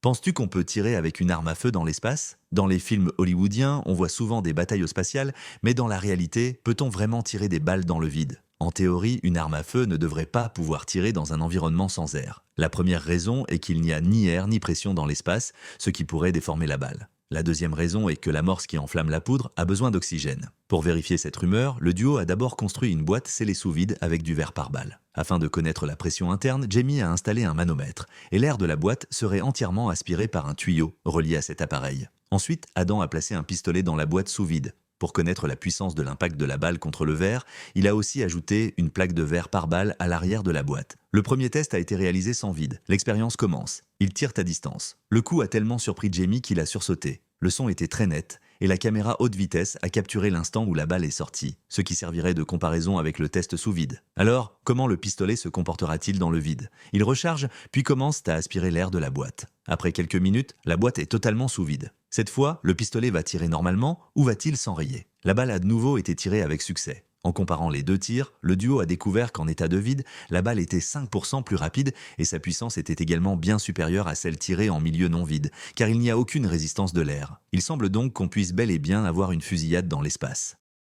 Penses-tu qu'on peut tirer avec une arme à feu dans l'espace? Dans les films hollywoodiens, on voit souvent des batailles au spatial, mais dans la réalité, peut-on vraiment tirer des balles dans le vide? En théorie, une arme à feu ne devrait pas pouvoir tirer dans un environnement sans air. La première raison est qu'il n'y a ni air ni pression dans l'espace, ce qui pourrait déformer la balle. La deuxième raison est que l'amorce qui enflamme la poudre a besoin d'oxygène. Pour vérifier cette rumeur, le duo a d'abord construit une boîte scellée sous vide avec du verre par balle. Afin de connaître la pression interne, Jamie a installé un manomètre, et l'air de la boîte serait entièrement aspiré par un tuyau relié à cet appareil. Ensuite, Adam a placé un pistolet dans la boîte sous vide. Pour connaître la puissance de l'impact de la balle contre le verre, il a aussi ajouté une plaque de verre par balle à l'arrière de la boîte. Le premier test a été réalisé sans vide. L'expérience commence. Ils tirent à distance. Le coup a tellement surpris Jamie qu'il a sursauté. Le son était très net, et la caméra haute vitesse a capturé l'instant où la balle est sortie, ce qui servirait de comparaison avec le test sous vide. Alors, comment le pistolet se comportera-t-il dans le vide? Il recharge, puis commence à aspirer l'air de la boîte. Après quelques minutes, la boîte est totalement sous vide. Cette fois, le pistolet va tirer normalement ou va-t-il s'enrayer? La balle a de nouveau été tirée avec succès. En comparant les deux tirs, le duo a découvert qu'en état de vide, la balle était 5% plus rapide et sa puissance était également bien supérieure à celle tirée en milieu non vide, car il n'y a aucune résistance de l'air. Il semble donc qu'on puisse bel et bien avoir une fusillade dans l'espace.